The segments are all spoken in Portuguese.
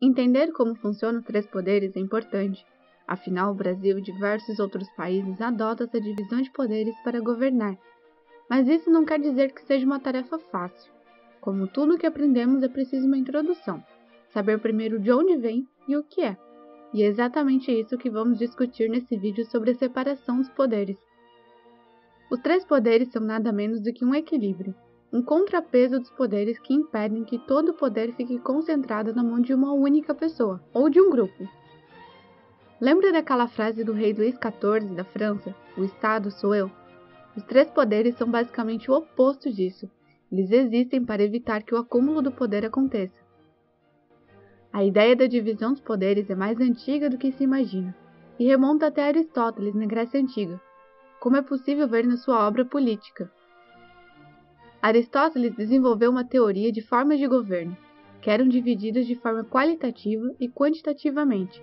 Entender como funcionam os três poderes é importante, afinal o Brasil e diversos outros países adotam essa divisão de poderes para governar. Mas isso não quer dizer que seja uma tarefa fácil. Como tudo que aprendemos é preciso uma introdução, saber primeiro de onde vem e o que é. E é exatamente isso que vamos discutir nesse vídeo sobre a separação dos poderes. Os três poderes são nada menos do que um equilíbrio, um contrapeso dos poderes que impedem que todo o poder fique concentrado na mão de uma única pessoa, ou de um grupo. Lembra daquela frase do rei Luís XIV da França, o Estado sou eu? Os três poderes são basicamente o oposto disso. Eles existem para evitar que o acúmulo do poder aconteça. A ideia da divisão dos poderes é mais antiga do que se imagina, e remonta até Aristóteles na Grécia Antiga, como é possível ver na sua obra Política. Aristóteles desenvolveu uma teoria de formas de governo, que eram divididas de forma qualitativa e quantitativamente,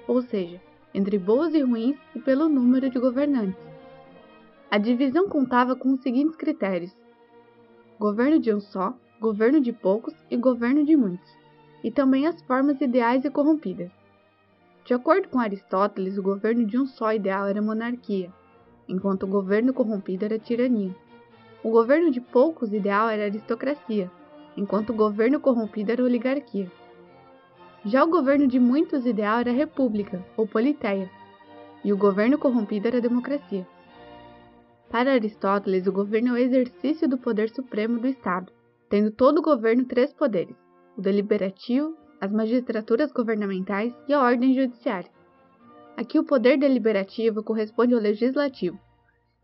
ou seja, entre boas e ruins e pelo número de governantes. A divisão contava com os seguintes critérios: governo de um só, governo de poucos e governo de muitos, e também as formas ideais e corrompidas. De acordo com Aristóteles, o governo de um só ideal era monarquia, enquanto o governo corrompido era tirania. O governo de poucos ideal era aristocracia, enquanto o governo corrompido era oligarquia. Já o governo de muitos ideal era república, ou politeia, e o governo corrompido era democracia. Para Aristóteles, o governo é o exercício do poder supremo do Estado, tendo todo o governo três poderes: o deliberativo, as magistraturas governamentais e a ordem judiciária. Aqui o poder deliberativo corresponde ao legislativo,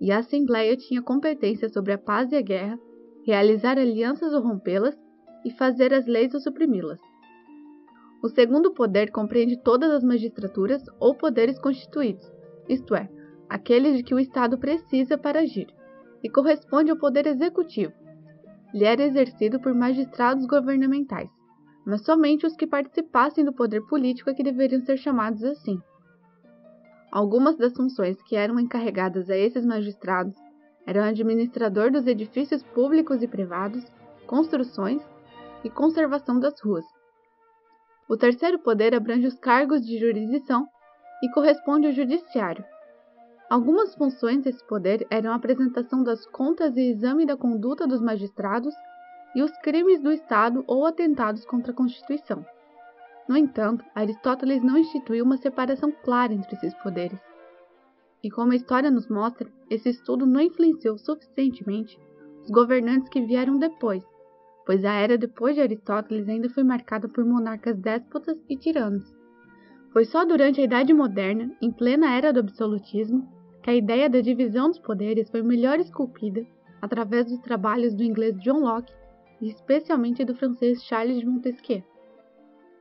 e a Assembleia tinha competência sobre a paz e a guerra, realizar alianças ou rompê-las e fazer as leis ou suprimi-las. O segundo poder compreende todas as magistraturas ou poderes constituídos, isto é, aqueles de que o Estado precisa para agir, e corresponde ao poder executivo. Ele era exercido por magistrados governamentais, mas somente os que participassem do poder político é que deveriam ser chamados assim. Algumas das funções que eram encarregadas a esses magistrados eram administrador dos edifícios públicos e privados, construções e conservação das ruas. O terceiro poder abrange os cargos de jurisdição e corresponde ao judiciário. Algumas funções desse poder eram a apresentação das contas e exame da conduta dos magistrados e os crimes do Estado ou atentados contra a Constituição. No entanto, Aristóteles não instituiu uma separação clara entre esses poderes. E como a história nos mostra, esse estudo não influenciou suficientemente os governantes que vieram depois, pois a era depois de Aristóteles ainda foi marcada por monarcas déspotas e tiranos. Foi só durante a Idade Moderna, em plena era do absolutismo, que a ideia da divisão dos poderes foi melhor esculpida através dos trabalhos do inglês John Locke e especialmente do francês Charles de Montesquieu.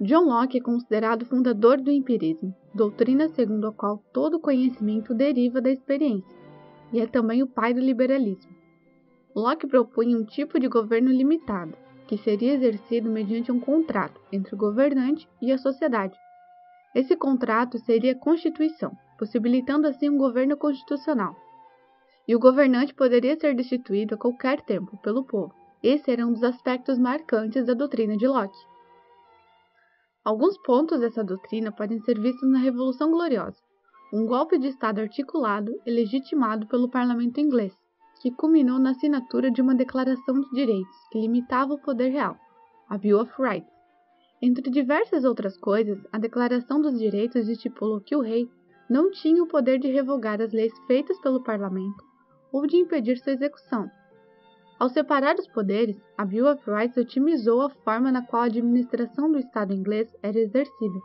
John Locke é considerado o fundador do empirismo, doutrina segundo a qual todo conhecimento deriva da experiência, e é também o pai do liberalismo. Locke propunha um tipo de governo limitado, que seria exercido mediante um contrato entre o governante e a sociedade. Esse contrato seria a Constituição, possibilitando assim um governo constitucional. E o governante poderia ser destituído a qualquer tempo pelo povo. Esse era um dos aspectos marcantes da doutrina de Locke. Alguns pontos dessa doutrina podem ser vistos na Revolução Gloriosa, um golpe de Estado articulado e legitimado pelo parlamento inglês, que culminou na assinatura de uma Declaração de Direitos que limitava o poder real, a Bill of Rights. Entre diversas outras coisas, a Declaração dos Direitos estipulou que o rei não tinha o poder de revogar as leis feitas pelo parlamento ou de impedir sua execução. Ao separar os poderes, a Bill of Rights otimizou a forma na qual a administração do Estado inglês era exercida.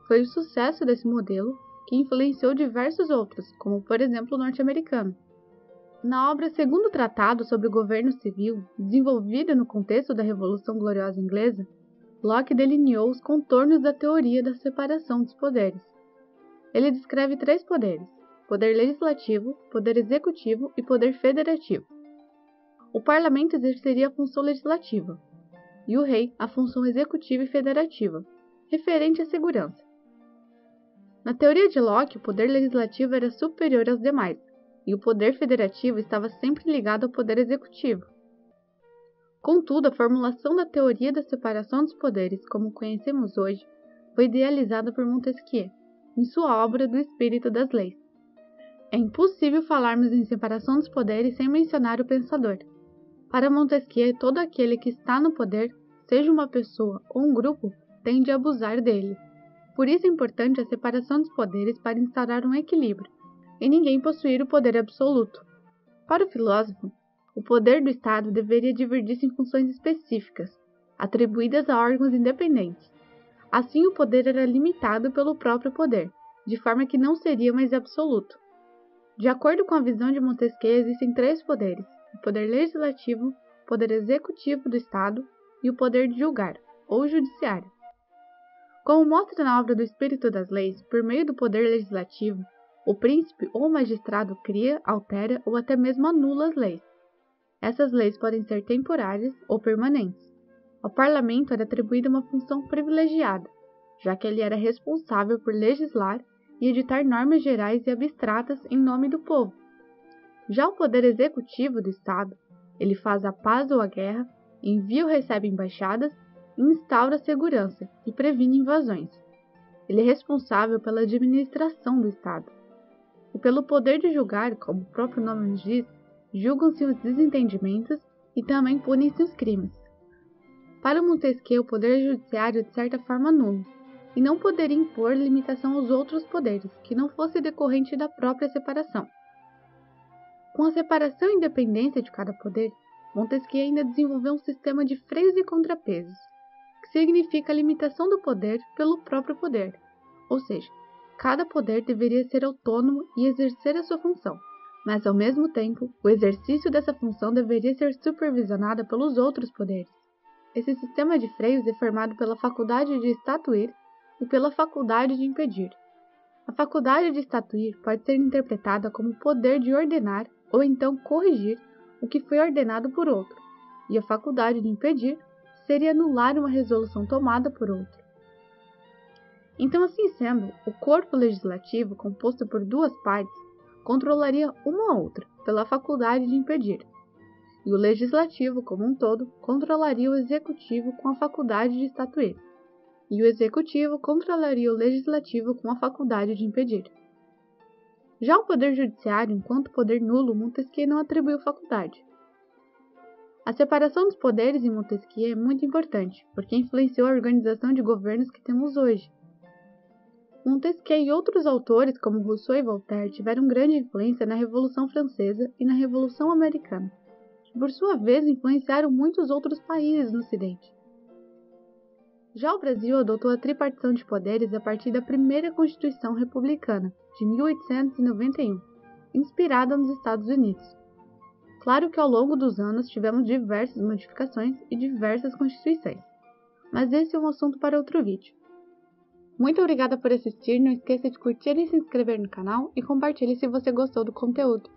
Foi o sucesso desse modelo que influenciou diversos outros, como por exemplo o norte-americano. Na obra Segundo Tratado sobre o Governo Civil, desenvolvida no contexto da Revolução Gloriosa Inglesa, Locke delineou os contornos da teoria da separação dos poderes. Ele descreve três poderes: poder legislativo, poder executivo e poder federativo. O parlamento exerceria a função legislativa, e o rei a função executiva e federativa, referente à segurança. Na teoria de Locke, o poder legislativo era superior aos demais, e o poder federativo estava sempre ligado ao poder executivo. Contudo, a formulação da teoria da separação dos poderes, como conhecemos hoje, foi idealizada por Montesquieu, em sua obra do Espírito das Leis. É impossível falarmos em separação dos poderes sem mencionar o pensador. Para Montesquieu, todo aquele que está no poder, seja uma pessoa ou um grupo, tende a abusar dele. Por isso é importante a separação dos poderes para instaurar um equilíbrio, e ninguém possuir o poder absoluto. Para o filósofo, o poder do Estado deveria dividir-se em funções específicas, atribuídas a órgãos independentes. Assim, o poder era limitado pelo próprio poder, de forma que não seria mais absoluto. De acordo com a visão de Montesquieu, existem 3 poderes: o poder legislativo, o poder executivo do Estado e o poder de julgar, ou judiciário. Como mostra na obra do Espírito das Leis, por meio do poder legislativo, o príncipe ou o magistrado cria, altera ou até mesmo anula as leis. Essas leis podem ser temporárias ou permanentes. Ao parlamento era atribuída uma função privilegiada, já que ele era responsável por legislar e editar normas gerais e abstratas em nome do povo. Já o poder executivo do Estado, ele faz a paz ou a guerra, envia ou recebe embaixadas, instaura segurança e previne invasões. Ele é responsável pela administração do Estado. E pelo poder de julgar, como o próprio nome nos diz, julgam-se os desentendimentos e também punem-se os crimes. Para Montesquieu, o poder judiciário é de certa forma nulo, e não poderia impor limitação aos outros poderes, que não fosse decorrente da própria separação. Com a separação e independência de cada poder, Montesquieu ainda desenvolveu um sistema de freios e contrapesos, que significa a limitação do poder pelo próprio poder, ou seja, cada poder deveria ser autônomo e exercer a sua função, mas ao mesmo tempo, o exercício dessa função deveria ser supervisionado pelos outros poderes. Esse sistema de freios é formado pela faculdade de estatuir e pela faculdade de impedir. A faculdade de estatuir pode ser interpretada como o poder de ordenar ou então corrigir o que foi ordenado por outro, e a faculdade de impedir seria anular uma resolução tomada por outro. Então, assim sendo, o corpo legislativo, composto por 2 partes, controlaria uma a outra pela faculdade de impedir, e o legislativo, como um todo, controlaria o executivo com a faculdade de estatuir, e o executivo controlaria o legislativo com a faculdade de impedir. Já o poder judiciário, enquanto poder nulo, Montesquieu não atribuiu faculdade. A separação dos poderes em Montesquieu é muito importante, porque influenciou a organização de governos que temos hoje. Montesquieu e outros autores, como Rousseau e Voltaire, tiveram grande influência na Revolução Francesa e na Revolução Americana, que por sua vez influenciaram muitos outros países no Ocidente. Já o Brasil adotou a tripartição de poderes a partir da primeira Constituição Republicana, de 1891, inspirada nos Estados Unidos. Claro que ao longo dos anos tivemos diversas modificações e diversas constituições, mas esse é um assunto para outro vídeo. Muito obrigada por assistir, não esqueça de curtir e se inscrever no canal e compartilhe se você gostou do conteúdo.